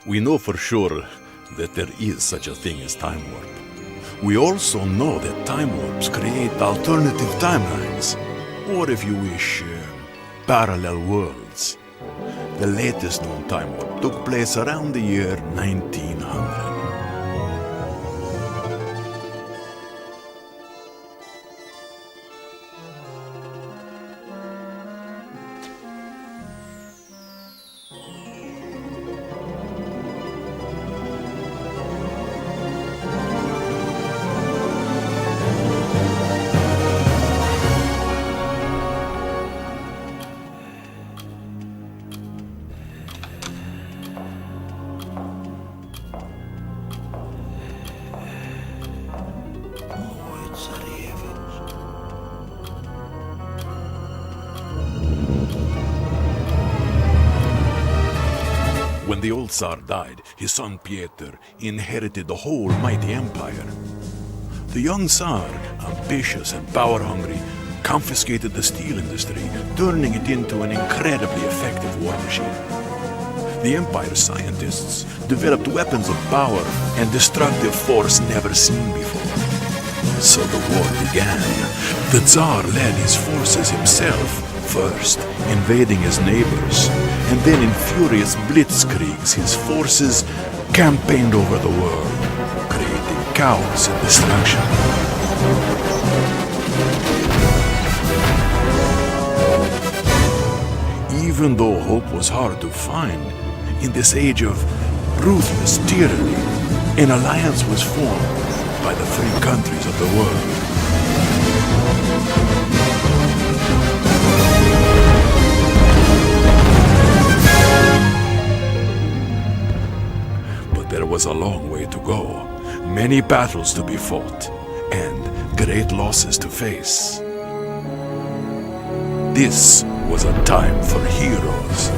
We know for sure that there is such a thing as time warp. We also know that time warps create alternative timelines, or if you wish, parallel worlds. The latest known time warp took place around the year 1900. When the old Tsar died, his son Peter inherited the whole mighty empire. The young Tsar, ambitious and power-hungry, confiscated the steel industry, turning it into an incredibly effective war machine. The empire's scientists developed weapons of power and destructive force never seen before. So the war began. The Tsar led his forces himself, first invading his neighbors, and then in furious blitzkriegs his forces campaigned over the world, creating chaos and destruction. Even though hope was hard to find, in this age of ruthless tyranny, an alliance was formed by the free countries of the world. There was a long way to go, many battles to be fought, and great losses to face. This was a time for heroes.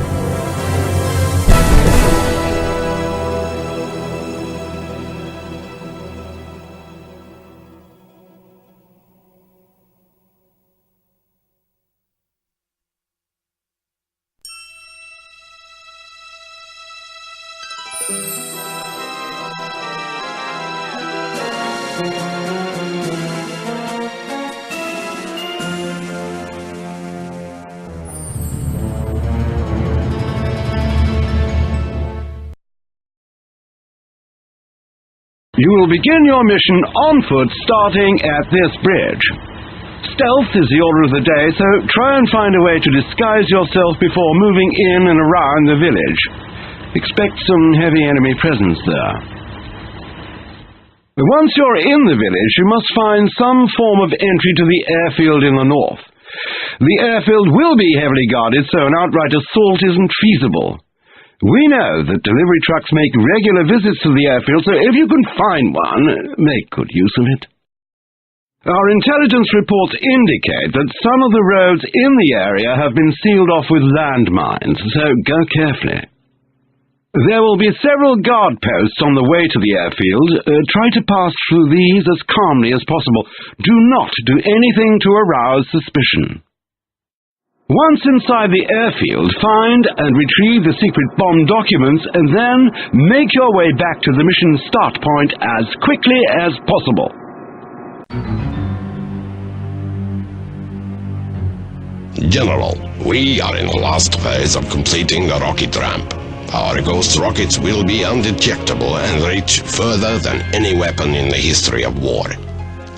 You will begin your mission on foot starting at this bridge. Stealth is the order of the day, so try and find a way to disguise yourself before moving in and around the village. Expect some heavy enemy presence there. Once you're in the village, you must find some form of entry to the airfield in the north. The airfield will be heavily guarded, so an outright assault isn't feasible. We know that delivery trucks make regular visits to the airfield, so if you can find one, make good use of it. Our intelligence reports indicate that some of the roads in the area have been sealed off with landmines, so go carefully. There will be several guard posts on the way to the airfield. Try to pass through these as calmly as possible. Do not do anything to arouse suspicion. Once inside the airfield, find and retrieve the secret bomb documents, and then make your way back to the mission start point as quickly as possible. General, we are in the last phase of completing the rocket ramp. Our ghost rockets will be undetectable and reach further than any weapon in the history of war.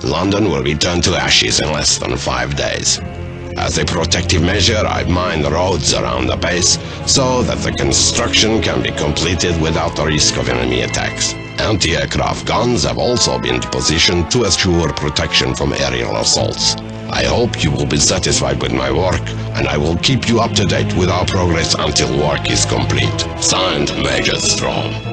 London will be turned to ashes in less than 5 days. As a protective measure, I've mined the roads around the base so that the construction can be completed without the risk of enemy attacks. Anti-aircraft guns have also been positioned to assure protection from aerial assaults. I hope you will be satisfied with my work, and I will keep you up to date with our progress until work is complete. Signed, Major Strong.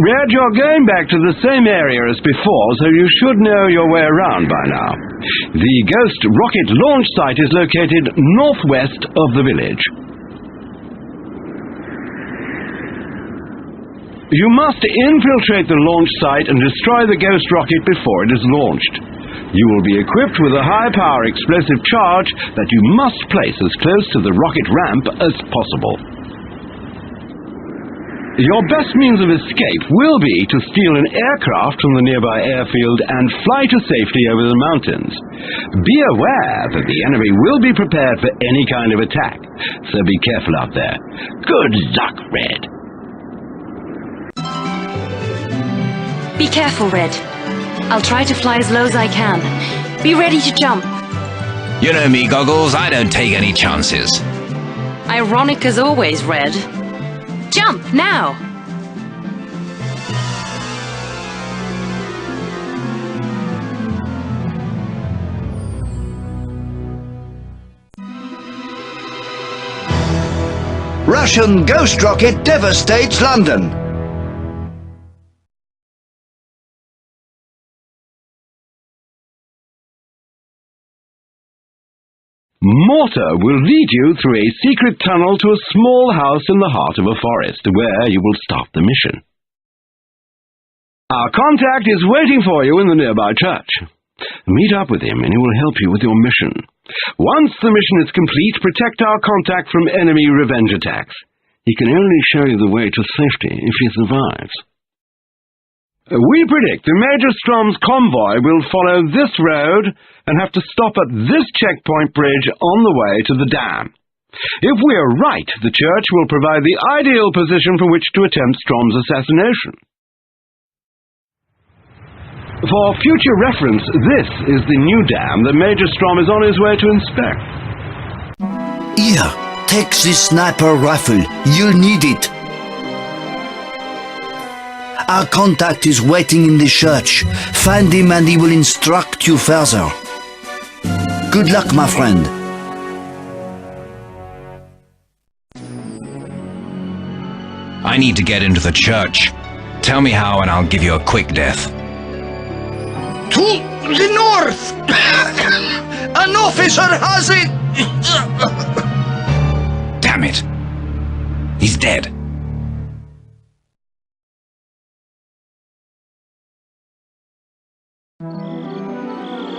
Red, you're going back to the same area as before, so you should know your way around by now. The Ghost rocket launch site is located northwest of the village. You must infiltrate the launch site and destroy the Ghost rocket before it is launched. You will be equipped with a high-power explosive charge that you must place as close to the rocket ramp as possible. Your best means of escape will be to steal an aircraft from the nearby airfield and fly to safety over the mountains. Be aware that the enemy will be prepared for any kind of attack, so be careful out there. Good luck, Red. Be careful, Red. I'll try to fly as low as I can. Be ready to jump. You know me, Goggles. I don't take any chances. Ironic as always, Red. Jump, now! Russian ghost rocket devastates London. Mortar will lead you through a secret tunnel to a small house in the heart of a forest, where you will start the mission. Our contact is waiting for you in the nearby church. Meet up with him and he will help you with your mission. Once the mission is complete, protect our contact from enemy revenge attacks. He can only show you the way to safety if he survives. We predict the Major Strom's convoy will follow this road and have to stop at this checkpoint bridge on the way to the dam. If we are right, the church will provide the ideal position for which to attempt Strom's assassination. For future reference, this is the new dam that Major Strom is on his way to inspect. Here, take this sniper rifle. You'll need it. Our contact is waiting in the church. Find him and he will instruct you further. Good luck, my friend. I need to get into the church. Tell me how and I'll give you a quick death. To the north! An officer has it! Damn it. He's dead.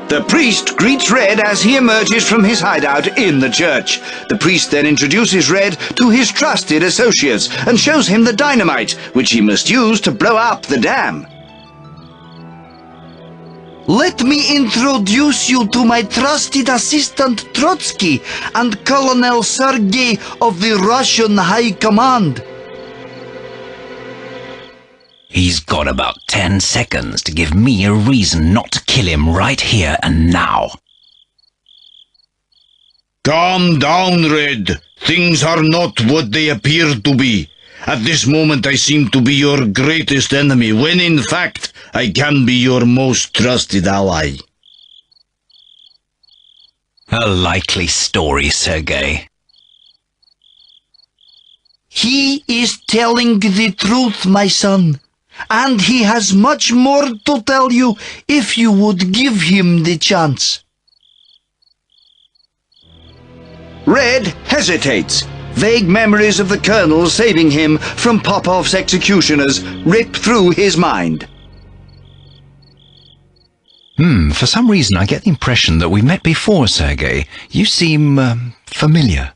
The priest greets Red as he emerges from his hideout in the church. The priest then introduces Red to his trusted associates and shows him the dynamite, which he must use to blow up the dam. Let me introduce you to my trusted assistant Trotsky and Colonel Sergei of the Russian High Command. He's got about 10 seconds to give me a reason not to kill him right here and now. Calm down, Red. Things are not what they appear to be. At this moment I seem to be your greatest enemy, when in fact I can be your most trusted ally. A likely story, Sergei. He is telling the truth, my son. And he has much more to tell you if you would give him the chance. Red hesitates. Vague memories of the Colonel saving him from Popov's executioners rip through his mind. For some reason I get the impression that we met before, Sergei. You seem, familiar.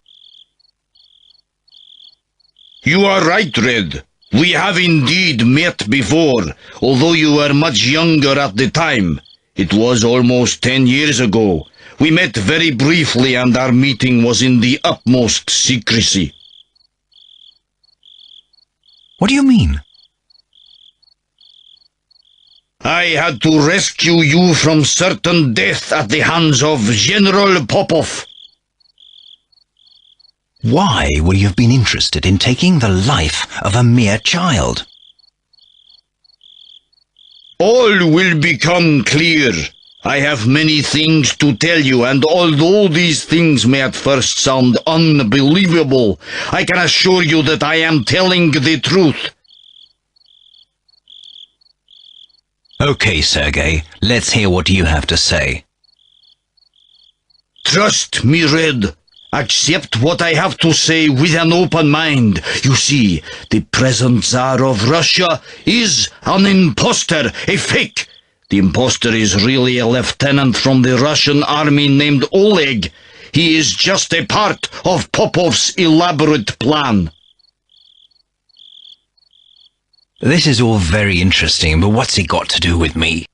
You are right, Red. We have indeed met before, although you were much younger at the time. It was almost 10 years ago. We met very briefly and our meeting was in the utmost secrecy. What do you mean? I had to rescue you from certain death at the hands of General Popov. Why would you have been interested in taking the life of a mere child? All will become clear. I have many things to tell you, and although these things may at first sound unbelievable, I can assure you that I am telling the truth. Okay, Sergei, let's hear what you have to say. Trust me, Red. Accept what I have to say with an open mind. You see, the present Tsar of Russia is an impostor, a fake. The impostor is really a lieutenant from the Russian army named Oleg. He is just a part of Popov's elaborate plan. This is all very interesting, but what's it got to do with me?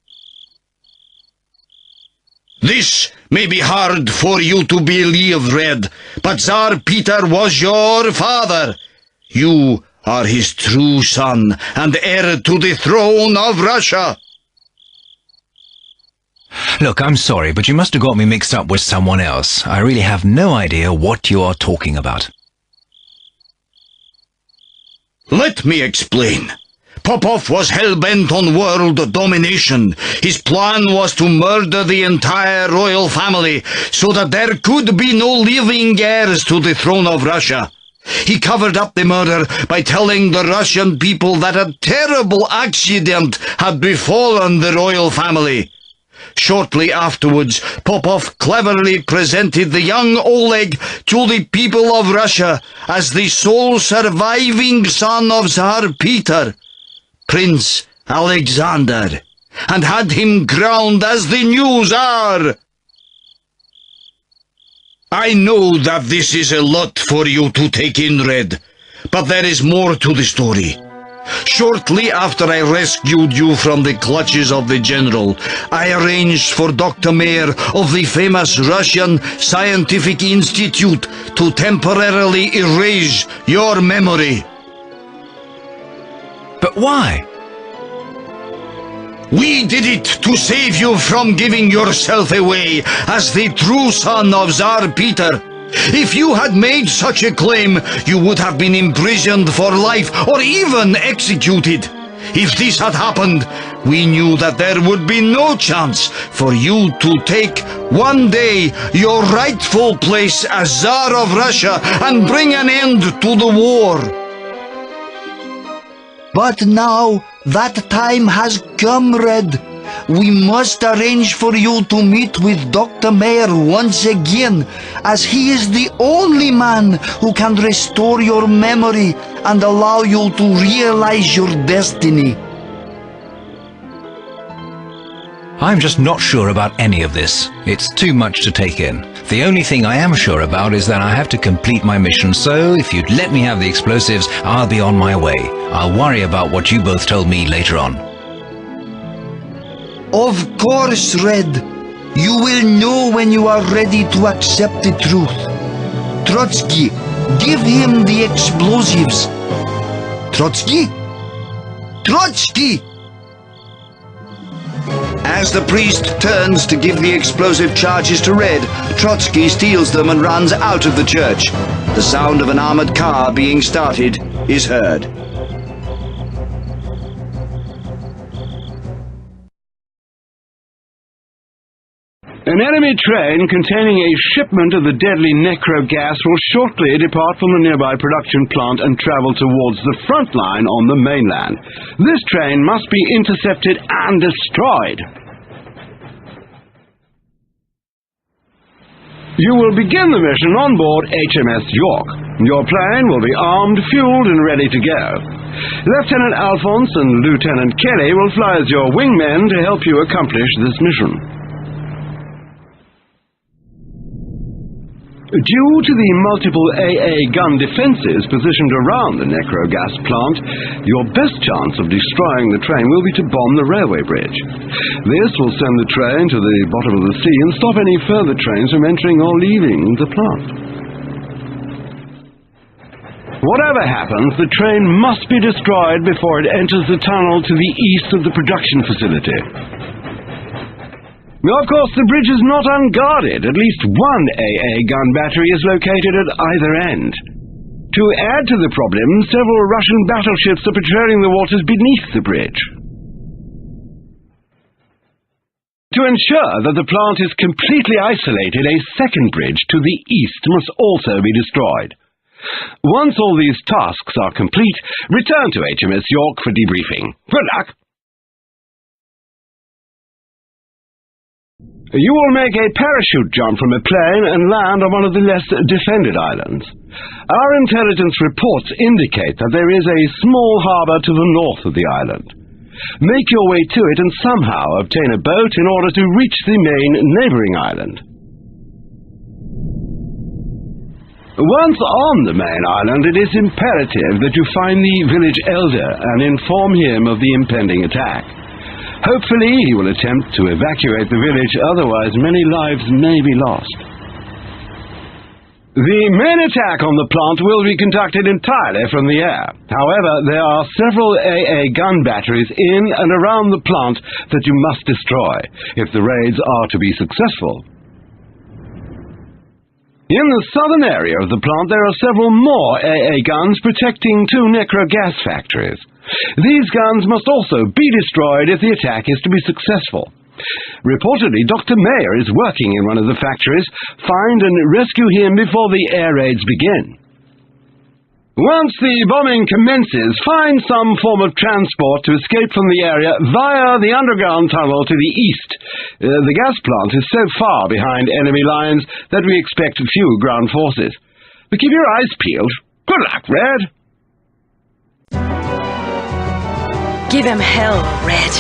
This may be hard for you to believe, Red, but Tsar Peter was your father. You are his true son and heir to the throne of Russia. Look, I'm sorry, but you must have got me mixed up with someone else. I really have no idea what you are talking about. Let me explain. Popov was hell-bent on world domination. His plan was to murder the entire royal family so that there could be no living heirs to the throne of Russia. He covered up the murder by telling the Russian people that a terrible accident had befallen the royal family. Shortly afterwards, Popov cleverly presented the young Oleg to the people of Russia as the sole surviving son of Tsar Peter, Prince Alexander, and had him crowned as the new Tsar. I know that this is a lot for you to take in, Red, but there is more to the story. Shortly after I rescued you from the clutches of the general, I arranged for Dr. Mayer of the famous Russian Scientific Institute to temporarily erase your memory. But why? We did it to save you from giving yourself away as the true son of Tsar Peter. If you had made such a claim, you would have been imprisoned for life or even executed. If this had happened, we knew that there would be no chance for you to take one day your rightful place as Tsar of Russia and bring an end to the war. But now that time has come, Red. We must arrange for you to meet with Dr. Mayer once again, as he is the only man who can restore your memory and allow you to realize your destiny. I'm just not sure about any of this. It's too much to take in. The only thing I am sure about is that I have to complete my mission, so if you'd let me have the explosives, I'll be on my way. I'll worry about what you both told me later on. Of course, Red. You will know when you are ready to accept the truth. Trotsky, give him the explosives. Trotsky? Trotsky! As the priest turns to give the explosive charges to Red, Trotsky steals them and runs out of the church. The sound of an armored car being started is heard. An enemy train containing a shipment of the deadly necro gas will shortly depart from the nearby production plant and travel towards the front line on the mainland. This train must be intercepted and destroyed. You will begin the mission on board HMS York. Your plane will be armed, fueled, and ready to go. Lieutenant Alphonse and Lieutenant Kelly will fly as your wingmen to help you accomplish this mission. Due to the multiple AA gun defenses positioned around the necro-gas plant, your best chance of destroying the train will be to bomb the railway bridge. This will send the train to the bottom of the sea and stop any further trains from entering or leaving the plant. Whatever happens, the train must be destroyed before it enters the tunnel to the east of the production facility. Of course, the bridge is not unguarded. At least one AA gun battery is located at either end. To add to the problem, several Russian battleships are patrolling the waters beneath the bridge. To ensure that the plant is completely isolated, a second bridge to the east must also be destroyed. Once all these tasks are complete, return to HMS York for debriefing. Good luck! You will make a parachute jump from a plane and land on one of the less defended islands. Our intelligence reports indicate that there is a small harbour to the north of the island. make your way to it and somehow obtain a boat in order to reach the main neighboring island. Once on the main island, it is imperative that you find the village elder and inform him of the impending attack. Hopefully, he will attempt to evacuate the village, otherwise many lives may be lost. The main attack on the plant will be conducted entirely from the air. However, there are several AA gun batteries in and around the plant that you must destroy if the raids are to be successful. In the southern area of the plant, there are several more AA guns protecting 2 necro gas factories. These guns must also be destroyed if the attack is to be successful. Reportedly, Dr. Mayer is working in one of the factories. Find and rescue him before the air raids begin. Once the bombing commences, find some form of transport to escape from the area via the underground tunnel to the east. The gas plant is so far behind enemy lines that we expect few ground forces. But keep your eyes peeled. Good luck, Red. Give him hell, Red.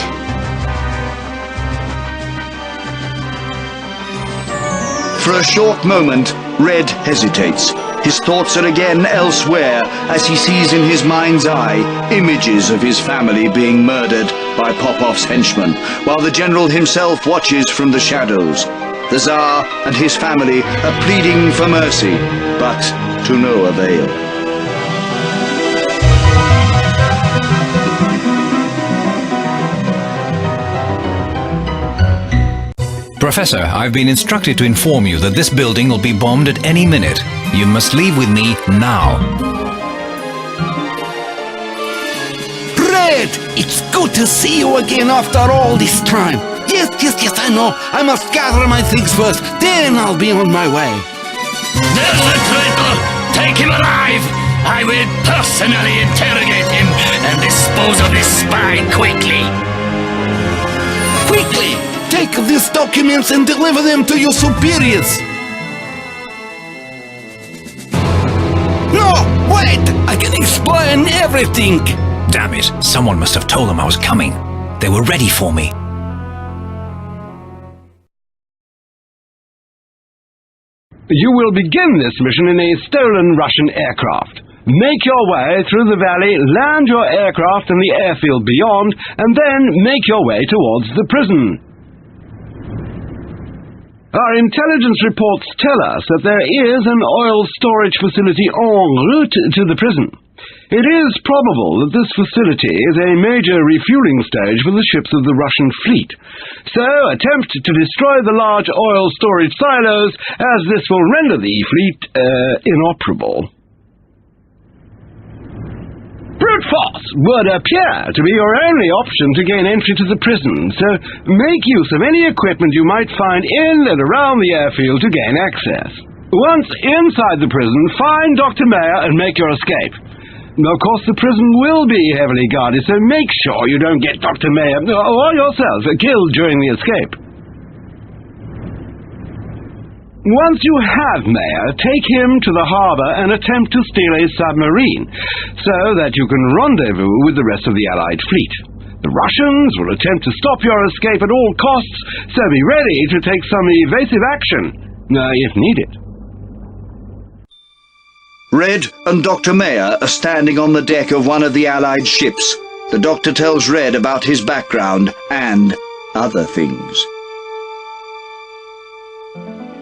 For a short moment, Red hesitates. His thoughts are again elsewhere as he sees in his mind's eye images of his family being murdered by Popov's henchmen, while the general himself watches from the shadows. The Tsar and his family are pleading for mercy, but to no avail. Professor, I've been instructed to inform you that this building will be bombed at any minute. You must leave with me now. Red! It's good to see you again after all this time. Yes, I know. I must gather my things first, then I'll be on my way. There's the traitor! Take him alive! I will personally interrogate him and dispose of this spy quickly. Quickly! Take these documents and deliver them to your superiors. No! Wait! I can explain everything! Damn it, someone must have told them I was coming. They were ready for me. You will begin this mission in a stolen Russian aircraft. Make your way through the valley, land your aircraft in the airfield beyond, and then make your way towards the prison. Our intelligence reports tell us that there is an oil storage facility en route to the prison. It is probable that this facility is a major refueling stage for the ships of the Russian fleet. So attempt to destroy the large oil storage silos, as this will render the fleet inoperable. Brute force would appear to be your only option to gain entry to the prison, so make use of any equipment you might find in and around the airfield to gain access. Once inside the prison, find Dr. Mayer and make your escape. Of course, the prison will be heavily guarded, so make sure you don't get Dr. Mayer or yourself killed during the escape. Once you have Mayer, take him to the harbor and attempt to steal a submarine, so that you can rendezvous with the rest of the Allied fleet. The Russians will attempt to stop your escape at all costs, so be ready to take some evasive action, if needed. Red and Dr. Mayer are standing on the deck of one of the Allied ships. The Doctor tells Red about his background and other things.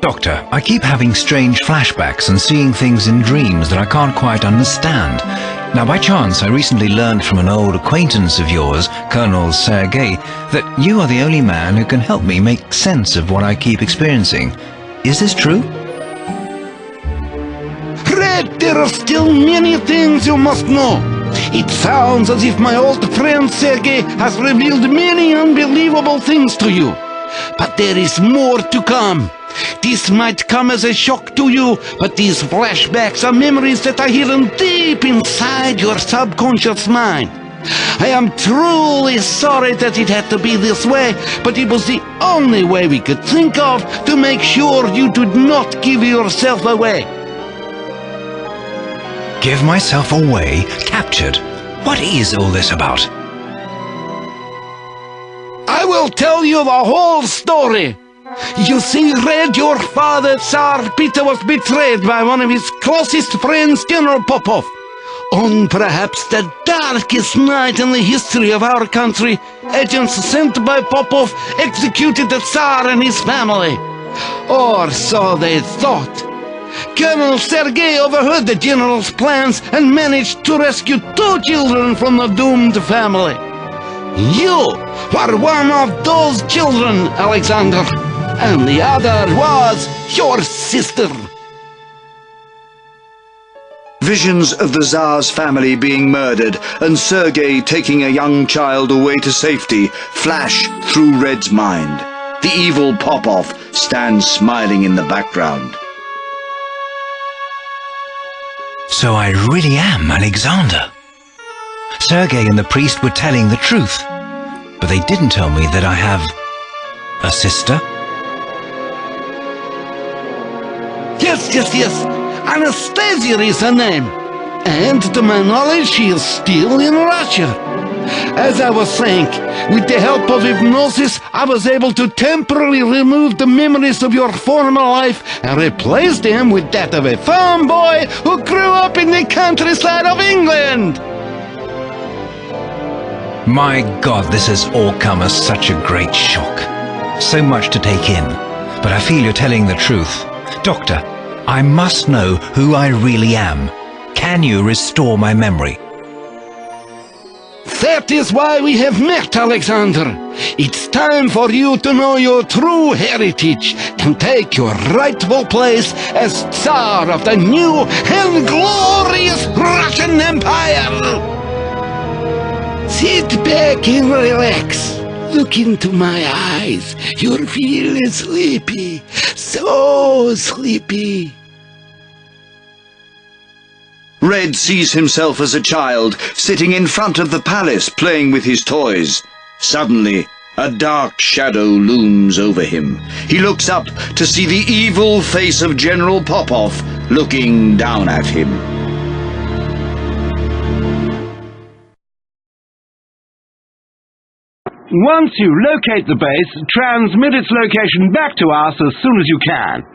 Doctor, I keep having strange flashbacks and seeing things in dreams that I can't quite understand. Now, by chance, I recently learned from an old acquaintance of yours, Colonel Sergei, that you are the only man who can help me make sense of what I keep experiencing. Is this true? Red, there are still many things you must know. It sounds as if my old friend Sergei has revealed many unbelievable things to you. But there is more to come. This might come as a shock to you, but these flashbacks are memories that are hidden deep inside your subconscious mind. I am truly sorry that it had to be this way, but it was the only way we could think of to make sure you did not give yourself away. Give myself away? Captured? What is all this about? will tell you the whole story. You see, Red, your father, Tsar Peter, was betrayed by one of his closest friends, General Popov. On perhaps the darkest night in the history of our country, agents sent by Popov executed the Tsar and his family. Or so they thought. Colonel Sergei overheard the general's plans and managed to rescue 2 children from the doomed family. You were one of those children, Alexander, and the other was your sister. Visions of the Tsar's family being murdered and Sergei taking a young child away to safety flash through Red's mind. The evil Popov stands smiling in the background. So I really am Alexander. Sergei and the priest were telling the truth, but they didn't tell me that I have a sister. Yes. Anastasia is her name. And to my knowledge, she is still in Russia. As I was saying, with the help of hypnosis, I was able to temporarily remove the memories of your former life and replace them with that of a farm boy who grew up in the countryside of England. My God, this has all come as such a great shock. So much to take in, but I feel you're telling the truth. Doctor, I must know who I really am. Can you restore my memory? That is why we have met, Alexander. It's time for you to know your true heritage and take your rightful place as Tsar of the new and glorious Russian Empire. Sit back and relax. Look into my eyes. You're feeling sleepy. So sleepy. Red sees himself as a child, sitting in front of the palace playing with his toys. Suddenly, a dark shadow looms over him. He looks up to see the evil face of General Popov looking down at him. Once you locate the base, transmit its location back to us as soon as you can.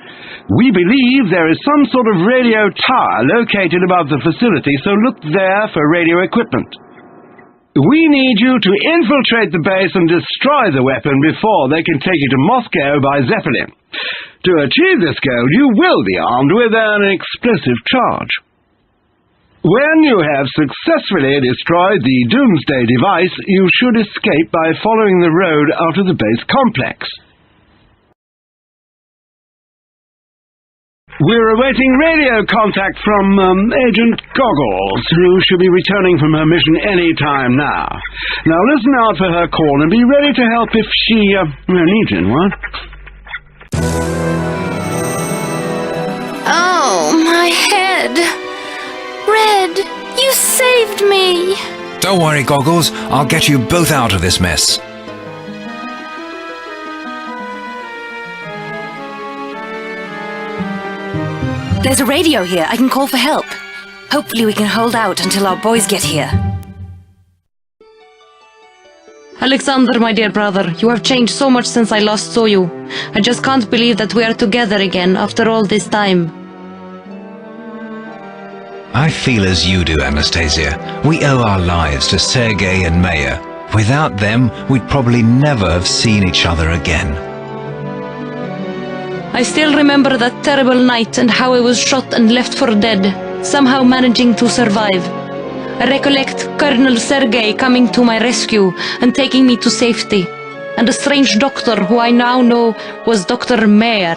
We believe there is some sort of radio tower located above the facility, so look there for radio equipment. We need you to infiltrate the base and destroy the weapon before they can take it to Moscow by Zeppelin. To achieve this goal, you will be armed with an explosive charge. When you have successfully destroyed the Doomsday device, you should escape by following the road out of the base complex. We're awaiting radio contact from Agent Goggles, who should be returning from her mission any time now. Now listen out for her call and be ready to help if she needs anyone. Oh, my head. Red, you saved me. Don't worry, Goggles. I'll get you both out of this mess. There's a radio here. I can call for help. Hopefully we can hold out until our boys get here. Alexander, my dear brother, you have changed so much since I last saw you. I just can't believe that we are together again after all this time. I feel as you do, Anastasia. We owe our lives to Sergei and Maya. Without them, we'd probably never have seen each other again. I still remember that terrible night and how I was shot and left for dead, somehow managing to survive. I recollect Colonel Sergei coming to my rescue and taking me to safety, and a strange doctor who I now know was Dr. Mayer.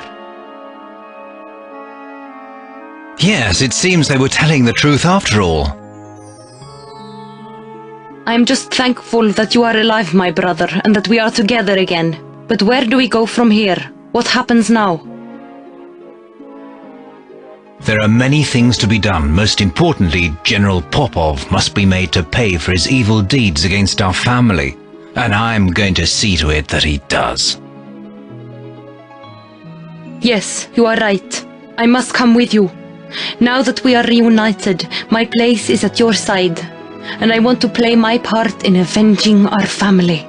Yes, it seems they were telling the truth after all. I am just thankful that you are alive, my brother, and that we are together again. But where do we go from here? What happens now? There are many things to be done. Most importantly, General Popov must be made to pay for his evil deeds against our family. And I'm going to see to it that he does. Yes, you are right. I must come with you. Now that we are reunited, my place is at your side, and I want to play my part in avenging our family.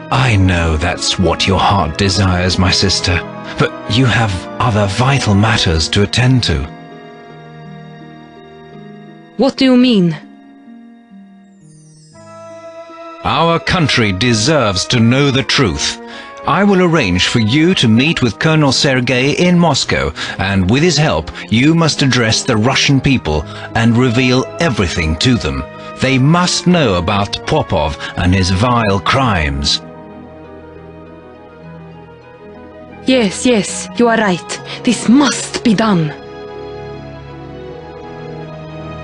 I know that's what your heart desires, my sister, but you have other vital matters to attend to. What do you mean? Our country deserves to know the truth. I will arrange for you to meet with Colonel Sergei in Moscow, and with his help, you must address the Russian people and reveal everything to them. They must know about Popov and his vile crimes. Yes, you are right. This must be done.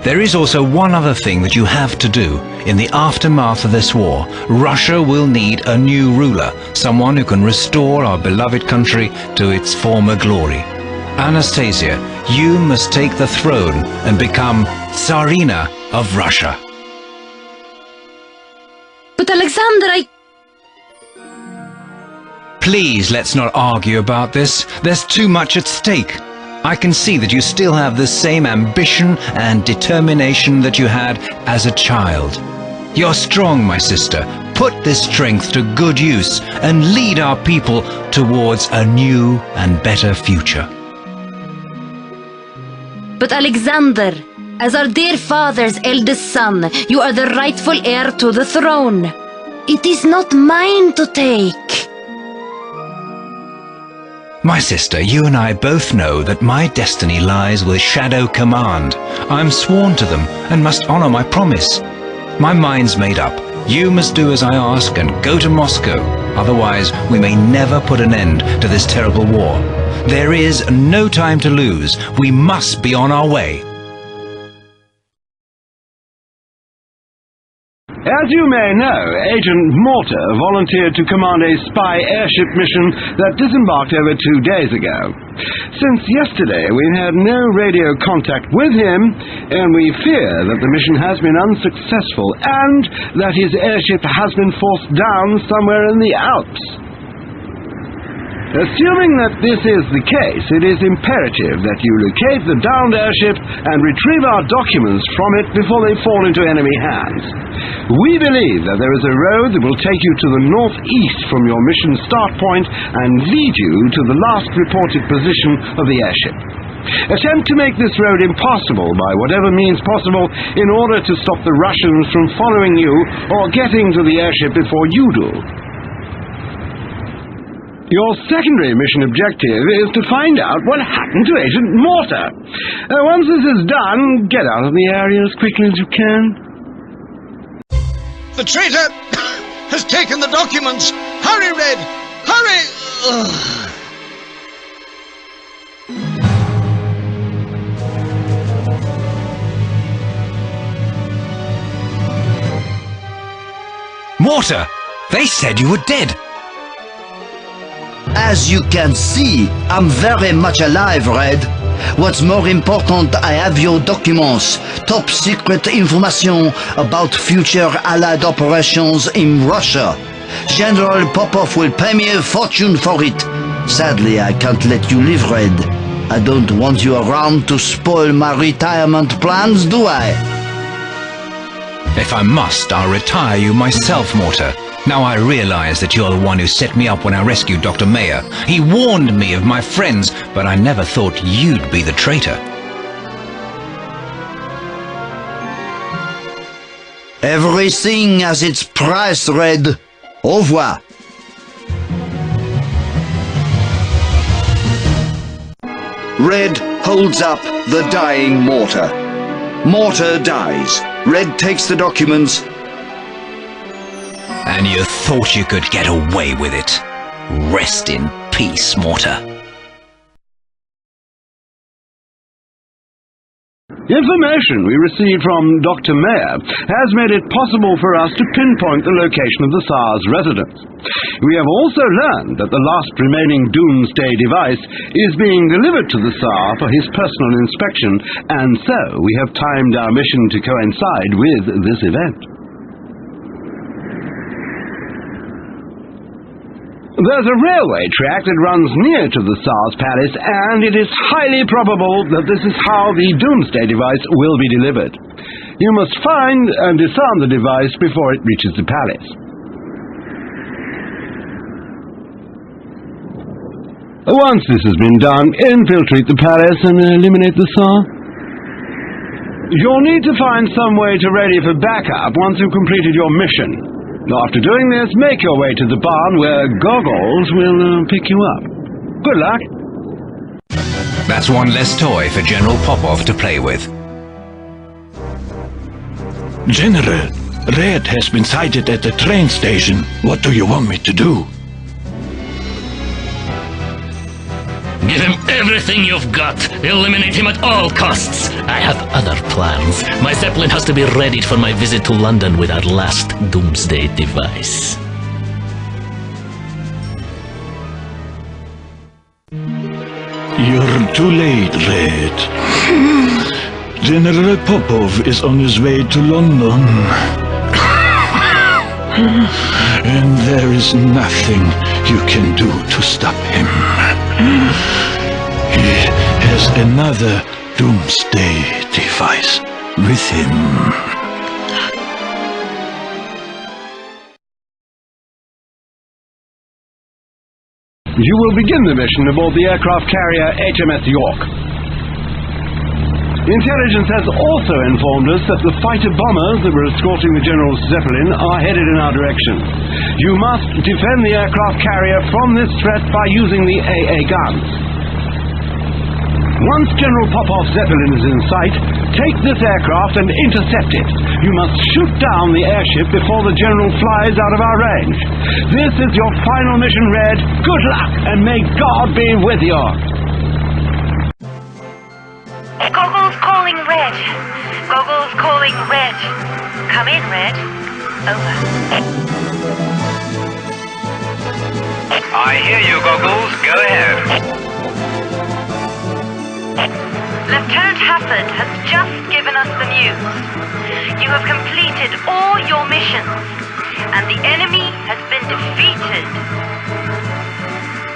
There is also one other thing that you have to do. In the aftermath of this war, Russia will need a new ruler, someone who can restore our beloved country to its former glory. Anastasia, you must take the throne and become Tsarina of Russia. But Alexander, Please, let's not argue about this. There's too much at stake. I can see that you still have the same ambition and determination that you had as a child. You're strong, my sister. Put this strength to good use and lead our people towards a new and better future. But Alexander, as our dear father's eldest son, you are the rightful heir to the throne. It is not mine to take. My sister, you and I both know that my destiny lies with Shadow Command. I'm sworn to them and must honor my promise. My mind's made up. You must do as I ask and go to Moscow. Otherwise, we may never put an end to this terrible war. There is no time to lose. We must be on our way. As you may know, Agent Mortar volunteered to command a spy airship mission that disembarked over 2 days ago. Since yesterday, we've had no radio contact with him, and we fear that the mission has been unsuccessful and that his airship has been forced down somewhere in the Alps. Assuming that this is the case, it is imperative that you locate the downed airship and retrieve our documents from it before they fall into enemy hands. We believe that there is a road that will take you to the northeast from your mission start point and lead you to the last reported position of the airship. Attempt to make this road impassable by whatever means possible in order to stop the Russians from following you or getting to the airship before you do. Your secondary mission objective is to find out what happened to Agent Mortar. Once this is done, get out of the area as quickly as you can. The traitor has taken the documents. Hurry, Red! Hurry! Mortar! They said you were dead! As you can see, I'm very much alive, Red. What's more important, I have your documents. Top secret information about future Allied operations in Russia. General Popov will pay me a fortune for it. Sadly, I can't let you live, Red. I don't want you around to spoil my retirement plans, do I? If I must, I'll retire you myself, Mortar. Now I realize that you're the one who set me up when I rescued Dr. Mayer. He warned me of my friends, but I never thought you'd be the traitor. Everything has its price, Red. Au revoir. Red holds up the dying Mortar. Mortar dies. Red takes the documents. And you thought you could get away with it. Rest in peace, Mortar. Information we received from Dr. Mayer has made it possible for us to pinpoint the location of the Tsar's residence. We have also learned that the last remaining doomsday device is being delivered to the Tsar for his personal inspection, and so we have timed our mission to coincide with this event. There's a railway track that runs near to the Tsar's palace, and it is highly probable that this is how the doomsday device will be delivered. You must find and disarm the device before it reaches the palace. Once this has been done, infiltrate the palace and eliminate the Tsar. You'll need to find some way to ready for backup once you've completed your mission. After doing this, make your way to the barn where Goggles will pick you up. Good luck. That's one less toy for General Popov to play with. General, Red has been sighted at the train station. What do you want me to do? Give him everything you've got. Eliminate him at all costs. I have other plans. My Zeppelin has to be readied for my visit to London with our last doomsday device. You're too late, Red. General Popov is on his way to London. And there is nothing you can do to stop him. He has another doomsday device with him. You will begin the mission aboard the aircraft carrier HMS York. Intelligence has also informed us that the fighter bombers that were escorting the General's Zeppelin are headed in our direction. You must defend the aircraft carrier from this threat by using the AA guns. Once General Popov's Zeppelin is in sight, take this aircraft and intercept it. You must shoot down the airship before the General flies out of our range. This is your final mission, Red. Good luck, and may God be with you. Goggles calling Red. Goggles calling Red. Come in, Red. Over. I hear you, Goggles. Go ahead. Lieutenant Hafford has just given us the news. You have completed all your missions, and the enemy has been defeated.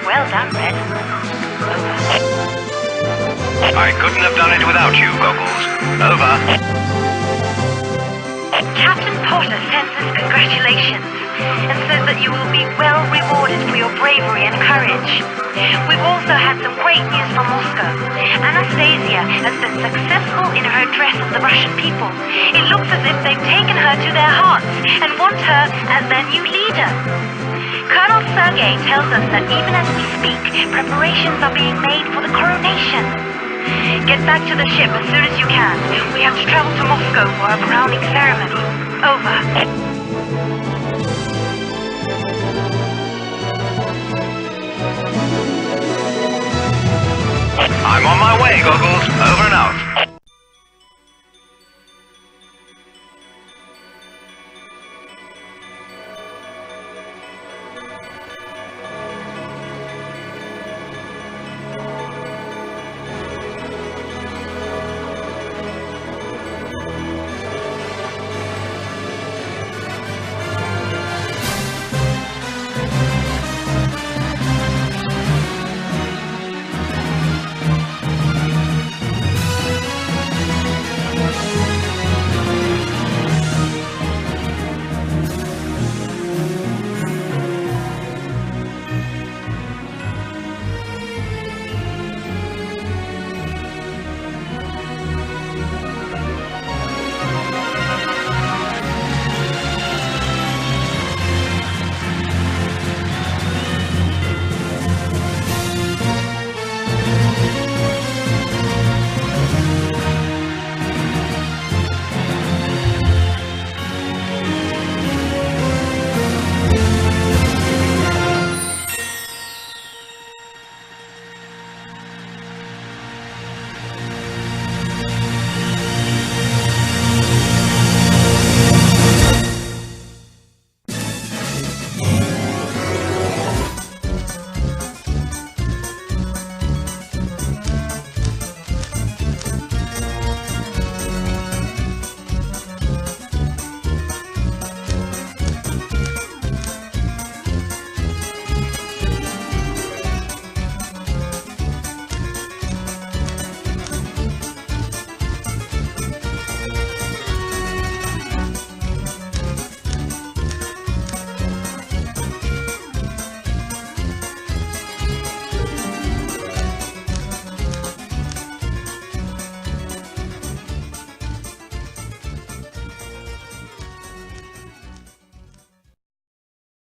Well done, Red. Over. I couldn't have done it without you, Goggles. Over. Captain Potter sends us congratulations and says that you will be well rewarded for your bravery and courage. We've also had some great news from Moscow. Anastasia has been successful in her address of the Russian people. It looks as if they've taken her to their hearts and want her as their new leader. Colonel Sergei tells us that even as we speak, preparations are being made for the coronation. Get back to the ship as soon as you can. We have to travel to Moscow for a crowning ceremony. Over. I'm on my way, Goggles. Over and out.